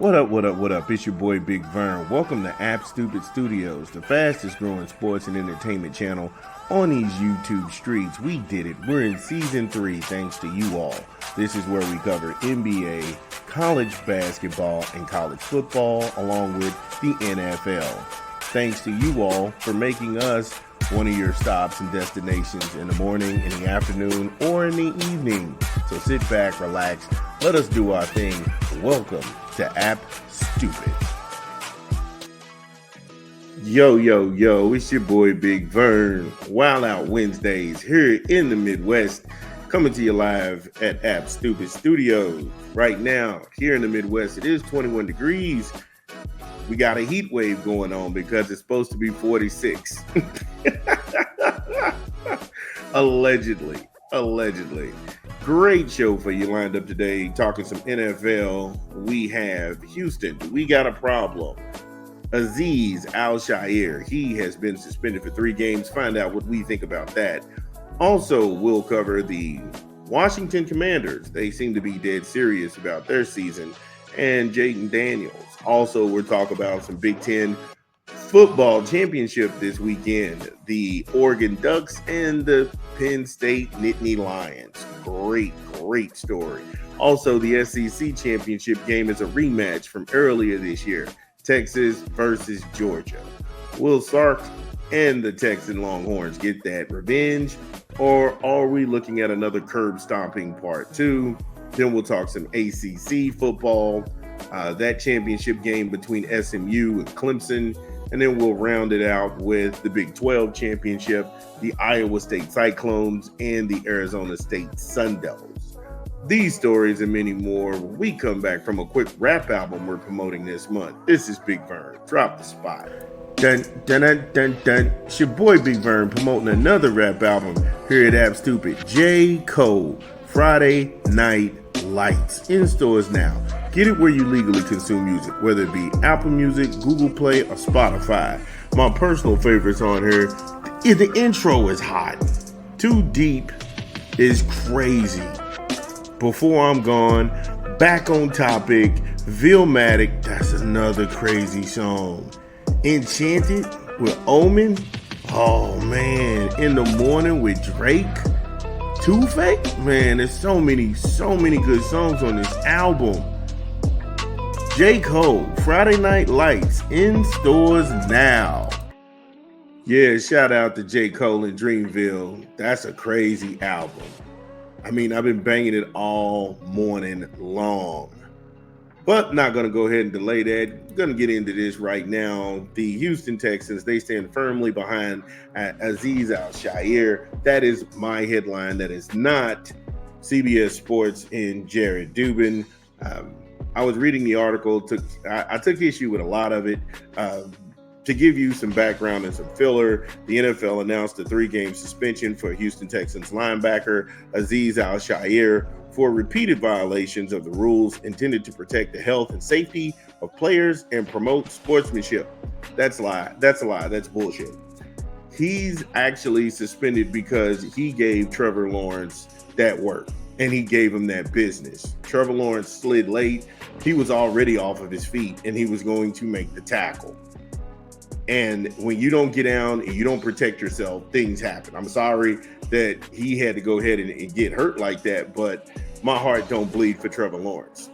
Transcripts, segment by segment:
What up, what up, what up? It's your boy Big Vern. Welcome to App Stupid Studios, the fastest growing sports and entertainment channel on these YouTube streets. We did it. We're in season 3 thanks to you all. This is where we cover NBA, college basketball, and college football, along with the NFL. Thanks to you all for making us one of your stops and destinations in the morning, in the afternoon, or in the evening. So sit back, relax, let us do our thing. Welcome to App Stupid. Yo, it's your boy Big Vern. Wild Out Wednesdays here in the Midwest, coming to you live at App Stupid Studios. Right now, here in the Midwest, it is 21 degrees. We got a heat wave going on because it's supposed to be 46. Allegedly. Great show for you lined up today. Talking some NFL. We have Houston. We got a problem. Azeez Al-Shaair. He has been suspended for 3 games. Find out what we think about that. Also, we'll cover the Washington Commanders. They seem to be dead serious about their season. And Jaden Daniels. Also, we'll talk about some Big Ten football championship this weekend. The Oregon Ducks and the Penn State Nittany Lions. Great story. Also, the SEC championship game is a rematch from earlier this year. Texas versus Georgia. Will Sark and the Texan Longhorns get that revenge? Or are we looking at another curb stomping part 2? Then we'll talk some ACC football, that championship game between SMU and Clemson. And then we'll round it out with the Big 12 championship, the Iowa State Cyclones, and the Arizona State Sun Devils. These stories and many more when we come back from a quick rap album we're promoting this month. This is Big Vern. Drop the spot. Dun, dun, dun, dun, dun. It's your boy Big Vern promoting another rap album here at App Stupid. J. Cole, Friday Night Lights, in stores now. Get it where you legally consume music, whether it be Apple Music, Google Play, or Spotify. My personal favorites on here, the intro is hot. Too Deep is crazy. Before I'm Gone, Back on Topic, Vilmatic, that's another crazy song. Enchanted with Omen, oh man. In the Morning with Drake, Two-Face, man, there's so many good songs on this album. J. Cole, Friday Night Lights, in stores now. Yeah, shout out to J. Cole and Dreamville. That's a crazy album. I mean, I've been banging it all morning long. But not going to go ahead and delay that. Going to get into this right now. The Houston Texans, they stand firmly behind Azeez Al-Shaair. That is my headline. That is not CBS Sports and Jared Dubin. I was reading the article. I took issue with a lot of it. To give you some background and some filler, the NFL announced a 3-game suspension for Houston Texans linebacker Azeez Al-Shaair for repeated violations of the rules intended to protect the health and safety of players and promote sportsmanship. That's a lie. That's bullshit. He's actually suspended because he gave Trevor Lawrence that work and he gave him that business. Trevor Lawrence slid late. He was already off of his feet and he was going to make the tackle. And when you don't get down and you don't protect yourself, things happen. I'm sorry that he had to go ahead and get hurt like that, but my heart don't bleed for Trevor Lawrence.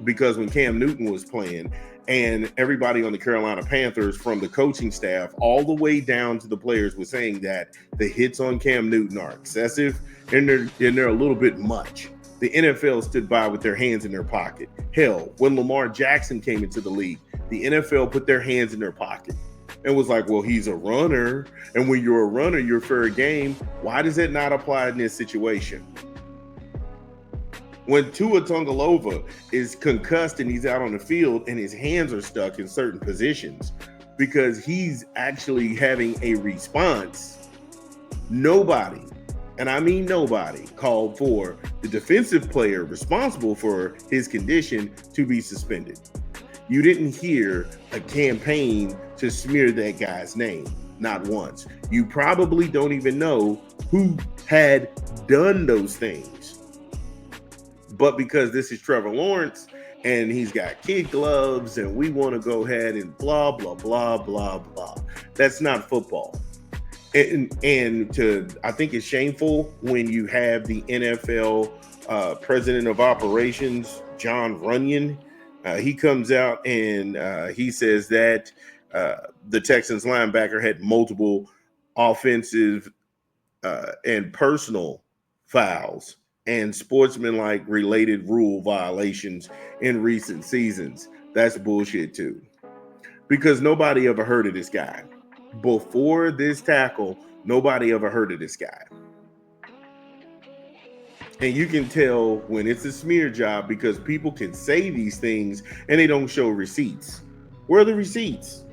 Because when Cam Newton was playing and everybody on the Carolina Panthers, from the coaching staff all the way down to the players, was saying that the hits on Cam Newton are excessive and they're a little bit much. The NFL stood by with their hands in their pocket. Hell, when Lamar Jackson came into the league, the NFL put their hands in their pocket and was like, well, he's a runner. And when you're a runner, you're fair game. Why does that not apply in this situation? When Tua Tagovailoa is concussed and he's out on the field and his hands are stuck in certain positions because he's actually having a response, nobody, and I mean nobody, called for the defensive player responsible for his condition to be suspended. You didn't hear a campaign to smear that guy's name, not once. You probably don't even know who had done those things. But because this is Trevor Lawrence and he's got kid gloves, and we want to go ahead and blah, blah, blah, blah, blah. That's not football. And I think it's shameful when you have the NFL president of operations, John Runyon. He comes out and he says that the Texans linebacker had multiple offensive and personal fouls and sportsmanlike related rule violations in recent seasons. That's bullshit too. Because nobody ever heard of this guy. Before this tackle, nobody ever heard of this guy. And you can tell when it's a smear job because people can say these things and they don't show receipts. Where are the receipts?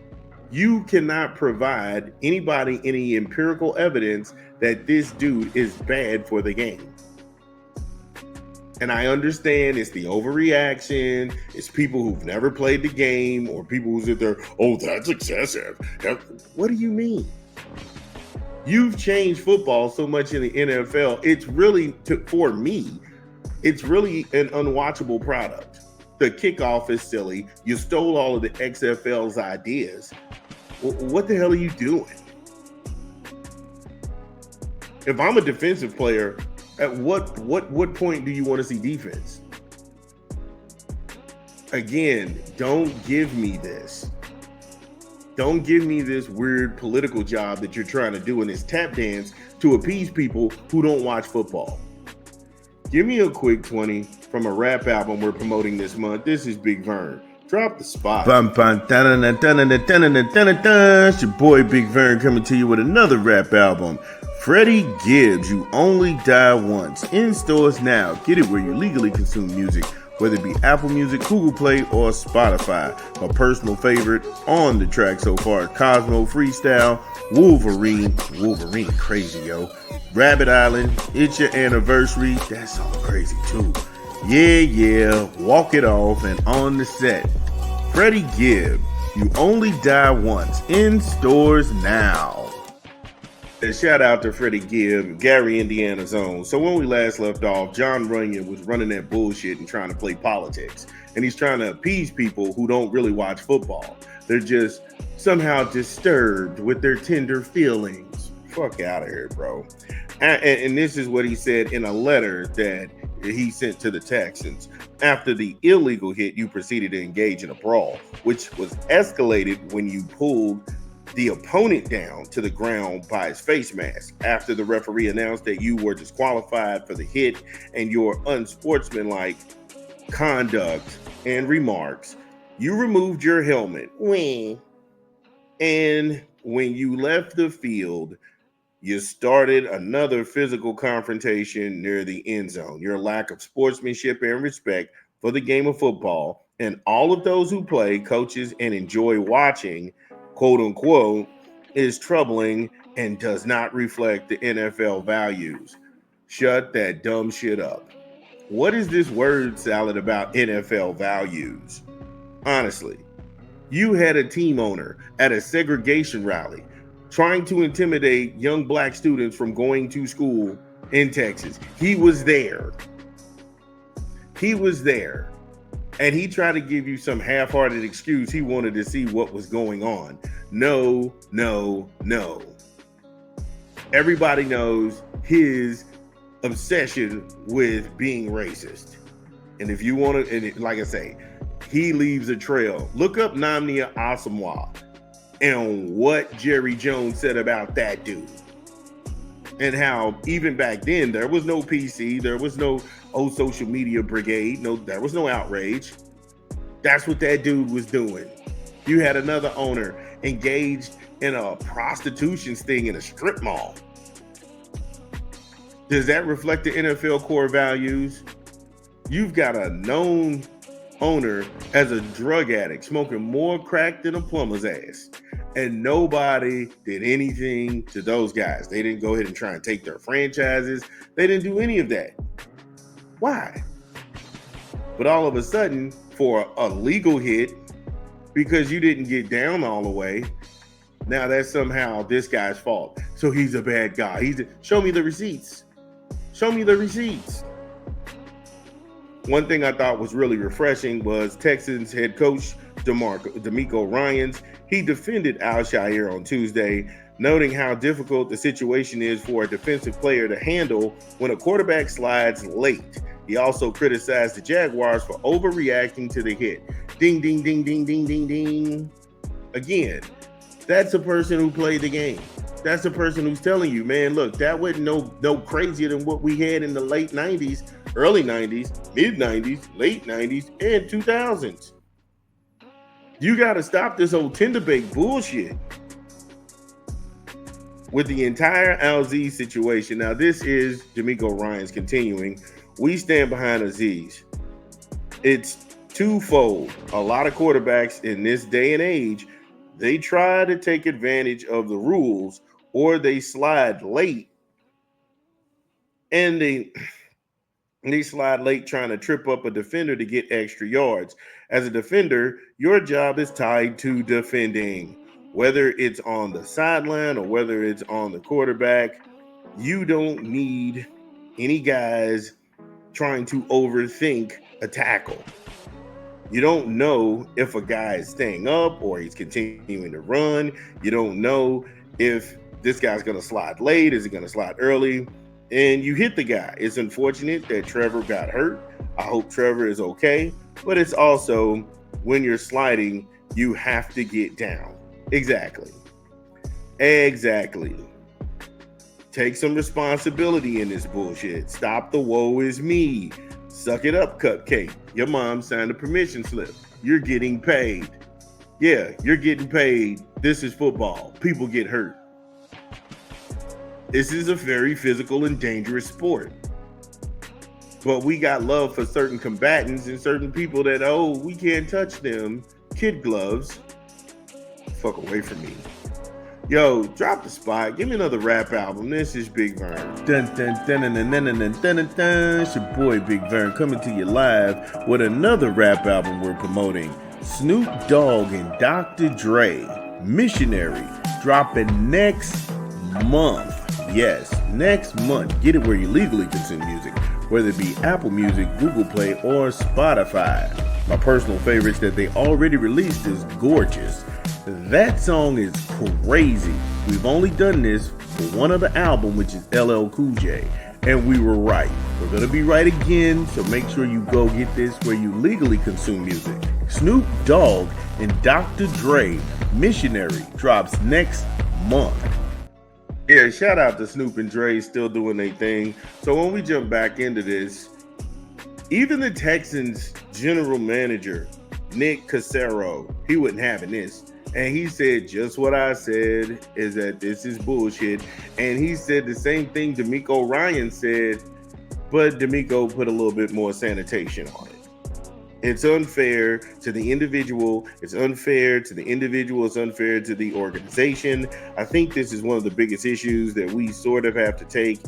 You cannot provide anybody any empirical evidence that this dude is bad for the game. And I understand it's the overreaction. It's people who've never played the game or people who sit there, oh, that's excessive. What do you mean? You've changed football so much in the NFL. It's really, for me, it's really an unwatchable product. The kickoff is silly. You stole all of the XFL's ideas. What the hell are you doing? If I'm a defensive player, at what point do you want to see defense? Again, don't give me this. Don't give me this weird political job that you're trying to do in this tap dance to appease people who don't watch football. Give me a quick 20 from a rap album we're promoting this month. This is Big Vern. Drop the spot. It's your boy Big Vern coming to you with another rap album. Freddie Gibbs, You Only Die Once. In stores now. Get it where you legally consume music, whether it be Apple Music, Google Play, or Spotify. My personal favorite on the track so far, Cosmo Freestyle, Wolverine crazy, yo. Rabbit Island, It's Your Anniversary, that's all crazy too. Yeah, Walk It Off, and On the Set. Freddie Gibbs, You Only Die Once. In stores now. And shout out to Freddie Gibbs, Gary, Indiana's own. So when we last left off, John Runyon was running that bullshit and trying to play politics. And he's trying to appease people who don't really watch football. They're just somehow disturbed with their tender feelings. Fuck out of here, bro. And this is what he said in a letter that he sent to the Texans. After the illegal hit, you proceeded to engage in a brawl, which was escalated when you pulled the opponent down to the ground by his face mask. After the referee announced that you were disqualified for the hit and your unsportsmanlike conduct and remarks, you removed your helmet. And when you left the field, you started another physical confrontation near the end zone. Your lack of sportsmanship and respect for the game of football and all of those who play, coaches, and enjoy watching, quote unquote, is troubling and does not reflect the NFL values. Shut that dumb shit up. What is this word salad about NFL values? Honestly, you had a team owner at a segregation rally trying to intimidate young black students from going to school in Texas. He was there. And he tried to give you some half-hearted excuse. He wanted to see what was going on. No. Everybody knows his obsession with being racist. And if you want to, and like I say, he leaves a trail. Look up Namnia Asamoah and what Jerry Jones said about that dude. And how even back then, there was no PC, there was no social media brigade, there was no outrage. That's what that dude was doing. You had another owner engaged in a prostitution sting in a strip mall. Does that reflect the NFL core values? You've got a known owner as a drug addict, smoking more crack than a plumber's ass. And nobody did anything to those guys. They didn't go ahead and try and take their franchises. They didn't do any of that. Why? But all of a sudden, for a legal hit, because you didn't get down all the way, now that's somehow this guy's fault. So he's a bad guy. Show me the receipts. Show me the receipts. One thing I thought was really refreshing was Texans head coach DeMeco Ryans. He defended Al-Shaair on Tuesday, noting how difficult the situation is for a defensive player to handle when a quarterback slides late. He also criticized the Jaguars for overreacting to the hit. Ding, ding, ding, ding, ding, ding, ding. Again, that's a person who played the game. That's the person who's telling you, man, look, that wasn't no crazier than what we had in the late 90s, early 90s, mid 90s, late 90s, and 2000s. You got to stop this old tender bake bullshit with the entire Aziz situation. Now, this is DeMeco Ryans continuing. We stand behind Aziz. It's twofold. A lot of quarterbacks in this day and age, they try to take advantage of the rules, or they slide late, and they slide late trying to trip up a defender to get extra yards. As a defender, your job is tied to defending. Whether it's on the sideline or whether it's on the quarterback, you don't need any guys trying to overthink a tackle. You don't know if a guy is staying up or he's continuing to run. You don't know if this guy's going to slide late. Is he going to slide early? And you hit the guy. It's unfortunate that Trevor got hurt. I hope Trevor is okay. But it's also, when you're sliding, you have to get down. Exactly. Take some responsibility in this bullshit. Stop the woe is me. Suck it up, Cupcake. Your mom signed a permission slip. You're getting paid. Yeah, you're getting paid. This is football. People get hurt. This is a very physical and dangerous sport. But we got love for certain combatants and certain people that, oh, we can't touch them. Kid gloves. Fuck away from me. Yo, drop the spot. Give me another rap album. This is Big Vern. Dun dun dun dun dun dun dun dun dun dun. It's your boy Big Vern coming to you live with another rap album we're promoting. Snoop Dogg and Dr. Dre, Missionary, dropping next month. Yes, next month. Get it where you legally consume music, whether it be Apple Music, Google Play, or Spotify. My personal favorites that they already released is Gorgeous. That song is crazy. We've only done this for one other album, which is LL Cool J, and we were right. We're going to be right again, so make sure you go get this where you legally consume music. Snoop Dogg and Dr. Dre, Missionary, drops next month. Yeah, shout out to Snoop and Dre still doing their thing. So when we jump back into this, even the Texans general manager, Nick Cassero, he wasn't having this. And he said just what I said, is that this is bullshit. And he said the same thing DeMeco Ryans said, but DeMeco put a little bit more sanitation on it. It's unfair to the individual. It's unfair to the individual. It's unfair to the organization. I think this is one of the biggest issues that we sort of have to take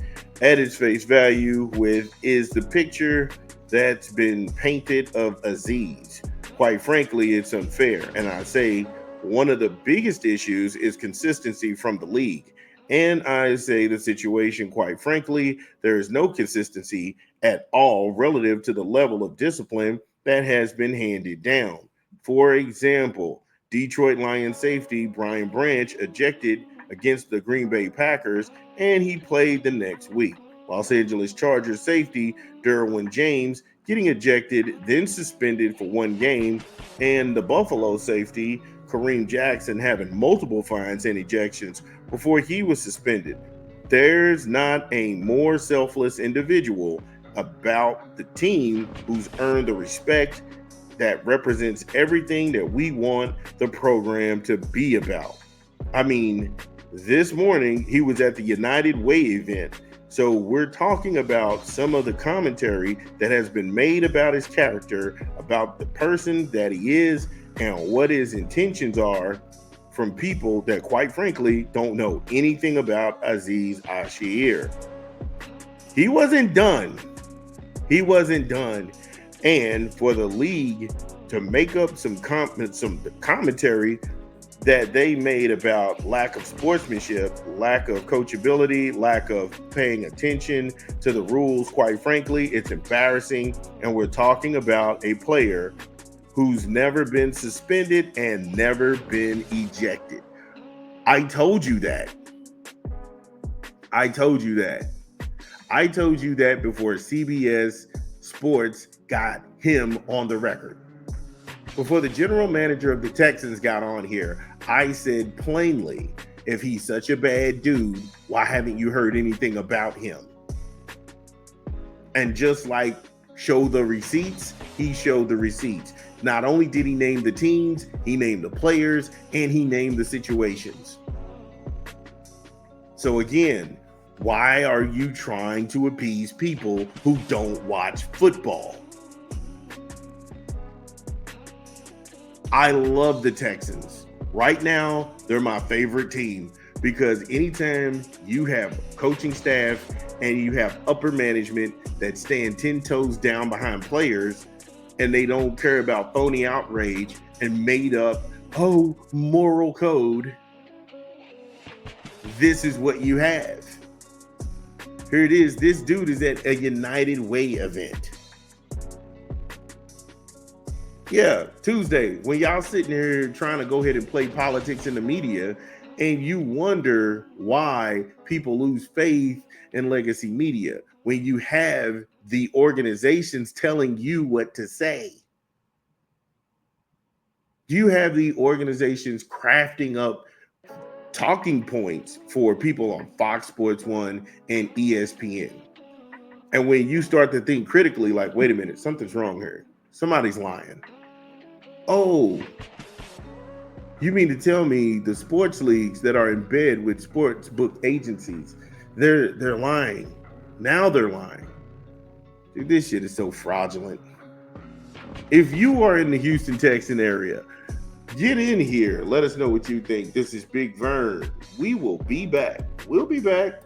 at its face value with, is the picture that's been painted of Aziz. Quite frankly, it's unfair. And I say one of the biggest issues is consistency from the league. And I say the situation, quite frankly, there is no consistency at all relative to the level of discipline that has been handed down. For example, Detroit Lions safety Brian Branch ejected against the Green Bay Packers, and he played the next week. Los Angeles Chargers safety Derwin James getting ejected, then suspended for one game, and the Buffalo safety Kareem Jackson having multiple fines and ejections before he was suspended. There's not a more selfless individual about the team who's earned the respect that represents everything that we want the program to be about. I mean, this morning he was at the United Way event. So we're talking about some of the commentary that has been made about his character, about the person that he is, and what his intentions are from people that, quite frankly, don't know anything about Aziz Al-Shaair. He wasn't done. And for the league to make up some commentary that they made about lack of sportsmanship, lack of coachability, lack of paying attention to the rules. Quite frankly, it's embarrassing. And we're talking about a player who's never been suspended and never been ejected. I told you that. I told you that. I told you that before CBS Sports got him on the record. Before the general manager of the Texans got on here, I said plainly, if he's such a bad dude, why haven't you heard anything about him? And just like show the receipts, he showed the receipts. Not only did he name the teams, he named the players, and he named the situations. So again, why are you trying to appease people who don't watch football? I love the Texans. Right now, they're my favorite team because anytime you have coaching staff and you have upper management that stand 10 toes down behind players and they don't care about phony outrage and made up, moral code, this is what you have. Here it is. This dude is at a United Way event. Yeah, Tuesday, when y'all sitting here trying to go ahead and play politics in the media, and you wonder why people lose faith in legacy media when you have the organizations telling you what to say. You have the organizations crafting up talking points for people on Fox Sports 1 and ESPN. And when you start to think critically, like, wait a minute, something's wrong here. Somebody's lying. Oh, you mean to tell me the sports leagues that are in bed with sports book agencies, they're lying. Now they're lying. Dude, this shit is so fraudulent. If you are in the Houston Texan area, get in here. Let us know what you think. This is Big Vern. We will be back. We'll be back.